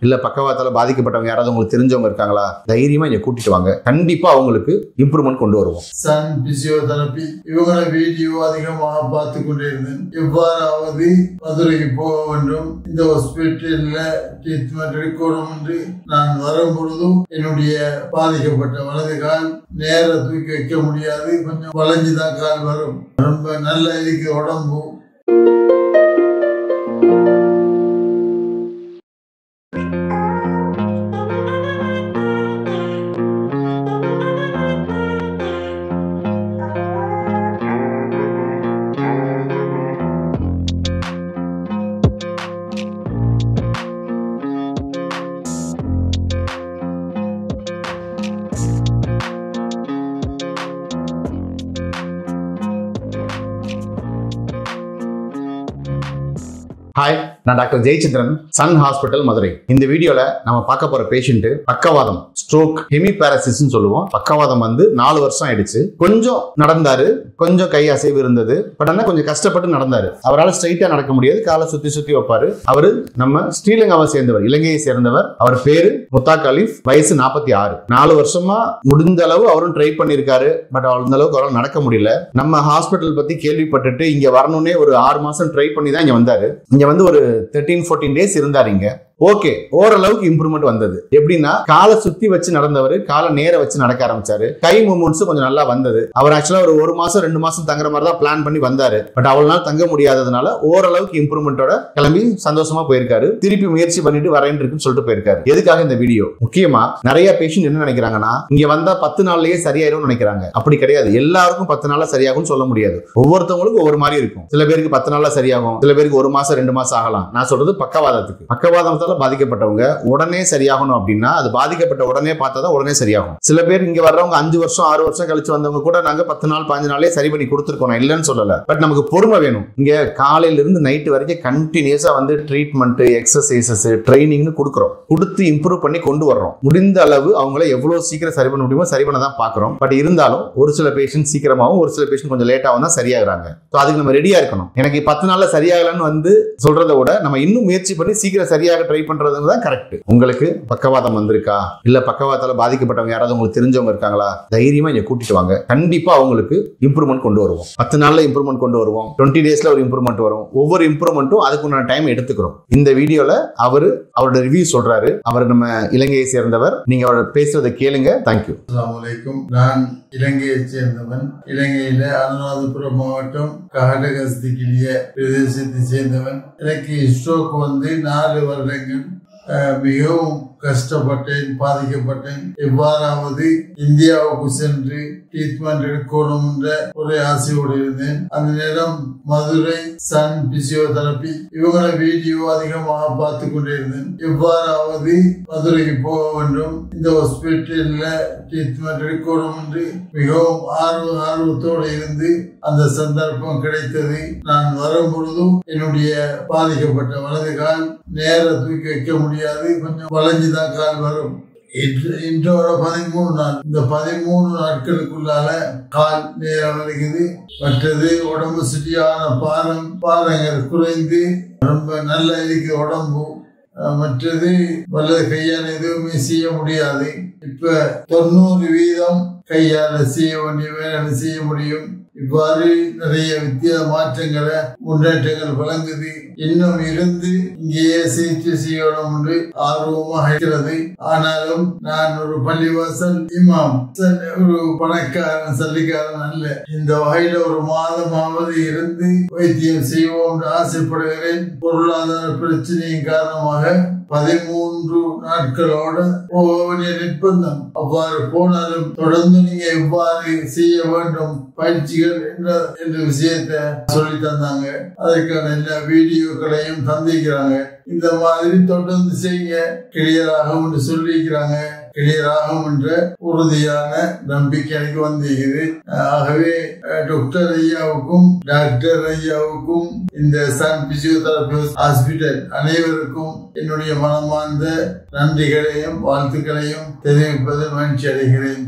இல்ல பக்கவாதத்தால பாதிக்கப்பட்டவங்க யாராவது உங்களுக்கு தெரிஞ்சவங்க இருக்காங்களா, தைரியமா இங்க கூட்டிட்டு வாங்க. கண்டிப்பா அவங்களுக்கு இம்ப்ரூவ்மெண்ட் கொண்டு வருவோம். சன் பிசியோதெரபி இவங்கள வீடியோ அதிகமாக பார்த்து கொண்டிருந்தேன். எவ்வாறாவது மதுரைக்கு போக வேண்டும், இந்த ஹாஸ்பிட்டல்ல ட்ரீட்மெண்ட் எடுக்கணும் என்று நான் வரும் பொழுதும் என்னுடைய பாதிக்கப்பட்ட வலது கால் நேர தூக்கி வைக்க முடியாது, கொஞ்சம் வளைஞ்சுதான் கால் வரும். ரொம்ப நல்ல இருக்கு உடம்பு. ஹாய், நான் doctor Jayachandran, Sun hospital Madurai. இந்த வீடியோல நம்ம பார்க்க போற பேஷண்ட் பக்கவாதம், ஸ்ட்ரோக், ஹெமிபாரசிஸ் சொல்லுவோம். பக்கவாதம் 4 வருஷம் ஆயிடுச்சு. கொஞ்சம் நடந்தாரு, கொஞ்சம் கை அசைவு இருந்தது, பட் ஆனா கொஞ்சம் கஷ்டப்பட்டு நடந்தாரு. அவரால் ஸ்ட்ரைட்டா நடக்க முடியாது, காலை சுத்தி சுத்தி வைப்பாரு. அவரு நம்ம ஸ்ரீலங்காவை சேர்ந்தவர், இலங்கையை சேர்ந்தவர். அவர் பேரு முத்தாக் அலீஃப், வயசு 46. 4 வருஷமா முடிந்த அளவு அவரும் ட்ரை பண்ணிருக்காரு, பட் அந்த அளவுக்கு அவரால் நடக்க முடியல. நம்ம ஹாஸ்பிட்டல் பத்தி கேள்விப்பட்டுட்டு இங்க வரணும்னே ஒரு 6 மாசம் ட்ரை பண்ணி தான் இங்க வந்தாரு. இங்க வந்து ஒரு 13-14 டேஸ் இருந்தாரு இங்க. ஓகே, ஓரளவுக்கு இம்ப்ரூவ்மெண்ட் வந்தது. எப்படின்னா காலை சுத்தி வச்சு நடந்தவர் காலை நேர வச்சு நடக்க ஆரம்பிச்சாரு. கை மூவ்மெண்ட்ஸ் கொஞ்சம் நல்லா வந்தது. அவர் ஆக்சுவலா ஒரு 1 மாசம் 2 மாசம் தங்குற மாதிரி தான் பிளான் பண்ணி வந்தாரு. பட் அவ்வளவு நாள் தங்க முடியாததுனால ஓரளவுக்கு இம்ப்ரூவ்மெண்டோட கிளம்பி சந்தோஷமா போயிருக்காரு. திருப்பி முயற்சி பண்ணிட்டு வரேன் இருக்குன்னு சொல்லிட்டு போயிருக்காரு. எதுக்காக இந்த வீடியோ? முக்கியமா நிறைய பேஷண்ட் என்ன நினைக்கிறாங்கன்னா, இங்க வந்தா 10 நாள்லயே சரியாயிரும் நினைக்கிறாங்க. அப்படி கிடையாது. எல்லாருக்கும் 10 நாள்ல சரியாகும் சொல்ல முடியாது. ஒவ்வொருத்தவங்களுக்கும் ஒவ்வொரு மாதிரி இருக்கும். சில பேருக்கு 10 நாள்ல சரியாகும், சில பேருக்கு 1 மாசம் 2 மாசம் ஆகலாம். நான் சொல்றது பக்கவாதத்துக்கு. பக்கவாதம் பாதிக்கப்பட்டவங்க உடனே சரியாகணும் அப்படின்னா அது பாதிக்கப்பட்ட உடனே பார்த்தா உடனே சரியாகும். சில பேர் இங்க வர்றவங்க 5 வருஷம் 6 வருஷம் கழிச்சு வந்தவங்க கூட நாங்க 10 நாள் 15 நாளே சரி பண்ணி கொடுத்துருக்கோம், இல்லைன்னு சொல்லல. பட் நமக்கு பொறுமை வேணும். இங்க காலையில இருந்து நைட்டு வரைக்கும் கண்டினியூஸா வந்து ட்ரீட்மெண்ட், எக்ஸசைசஸ், ட்ரைனிங்னு கொடுக்குறோம். கொடுத்து இம்ப்ரூவ் பண்ணி கொண்டு வர்றோம். முடிந்த அளவு அவங்கள எவ்வளவு சீக்கிரம் சரி பண்ண முடியுமோ சரி பண்ண தான் பாக்குறோம். பட் இருந்தாலும் ஒரு சில பேஷண்ட் சீக்கிரமாகவும் ஒரு சில பேஷண்ட் கொஞ்சம் லேட்டாகவும் தான் சரியாகிறாங்க. அதுக்கு நம்ம ரெடியா இருக்கணும். எனக்கு 10 நாள்ல சரியாகலன்னு வந்து சொல்றதை விட நம்ம இன்னும் முயற்சி பண்ணி சீக்கிரம் சரியாக ட்ரை பண்றதுதான் கரெக்ட். உங்களுக்கு பக்கவாதம் வந்திருக்கா, இல்ல பக்கவாதத்தால பாதிக்கப்பட்டவங்க யாராவது உங்களுக்கு தெரிஞ்சவங்க இருக்காங்களா, தைரியமா இங்க கூட்டிட்டு வாங்க. கண்டிப்பா அவங்களுக்கு இம்ப்ரூவ்மெண்ட் கொண்டு வருவோம். 10 நாள்ல இம்ப்ரூவ்மெண்ட் கொண்டு வருவோம். 20 டேஸ்ல ஒரு இம்ப்ரூவ்மெண்ட் வரும். ஒவ்வொரு இம்ப்ரூவ்மெண்ட்டும் அதுக்குண்டான டைம் எடுத்துக்கிறோம். இந்த வீடியோல அவரோட ரிவ்யூ சொல்றாரு. அவர் நம்ம இலங்கையை சேர்ந்தவர். நீங்க அவரோட பேசுறதை கேளுங்க. தேங்க்யூ. அஸ்ஸலாமு அலைக்கும். நான் இலங்கையை சேர்ந்தவன். இலங்கையில அனுராதபுரம் மாவட்டம் கஹடகஸ்திகிலிய பிரதேசத்தை சேர்ந்தவன். எனக்கு ஸ்ட்ரோக் வந்து 4 வருடங்கள். மிகவும் கஷ்டப்பட்டேன், பாதிக்கப்பட்டேன். எவ்வாறாவது இந்தியாவுக்கு சென்று ட்ரீட்மெண்ட் எடுக்கணும் என்ற ஒரு ஆசையோடு இருந்தேன். அந்த நேரம் மதுரை சன் பிசியோதெரபி இவங்கள வீடியோ அதிகமாக பார்த்து கொண்டிருந்தேன். எவ்வாறாவது மதுரைக்கு போக வேண்டும், இந்த ஹாஸ்பிட்டல்ல ட்ரீட்மெண்ட் எடுக்கணும் என்று மிகவும் ஆர்வத்தோடு இருந்து அந்த சந்தர்ப்பம் கிடைத்தது. நான் வரும் பொழுதும் என்னுடைய பாதிக்கப்பட்ட வலது கால் நேர தூக்கி வைக்க முடியாது, கொஞ்சம் வளைஞ்சுதான் கால் வரும். இன்றோட 13 நாள். இந்த 13 நாட்களுக்குள்ளால கால் நேரம் இருக்குது. மற்றது உடம்பு சரியான பாரங்கள் குறைந்து ரொம்ப நல்ல இருக்கு உடம்பு. மற்றது வலது கையால எதுவுமே செய்ய முடியாது. இப்ப 90% கையால செய்ய வேண்டிய வேலை செய்ய முடியும். இவ்வாறு நிறைய மாற்றங்களை முன்னேற்றங்கள் வழங்குது. இன்னும் இருந்து இங்கேயே சிகிச்சை செய்யணும் என்று ஆர்வமாக இருக்கிறது. ஆனாலும் நான் ஒரு பள்ளிவாசல் இமாம், ஒரு பணக்காரன் சல்லிக்காரன் அல்ல. இந்த வகையில ஒரு மாதமாவது இருந்து வைத்தியம் செய்வோம் என்று ஆசைப்படுகிறேன். பொருளாதார பிரச்சனையின் காரணமாக 13 நாட்களோட போக வேண்டிய நிர்பந்தம். அவ்வாறு போனாலும் தொடர்ந்து நீங்க எவ்வாறு செய்ய வேண்டும் பயிற்சிகள் என்ற விஷயத்தை சொல்லி தந்தாங்க. அதற்கான எல்லா வீடியோக்களையும் தந்திருக்கிறாங்க. இந்த மாதிரி தொடர்ந்து செய்ய கிளியர் ஆகும் என்று சொல்லியிருக்கிறாங்க. கிளியர் ஆகும் என்ற உறுதியான நம்பிக்கை எனக்கு வந்திருக்குது. ஆகவே டாக்டர் ஐயாவுக்கும் இந்த சன் பிசியோதெரபி ஹாஸ்பிட்டல் அனைவருக்கும் என்னுடைய மனமார்ந்த நன்றிகளையும் வாழ்த்துக்களையும் தெரிவிப்பது மகிழ்ச்சி அடைகிறேன்.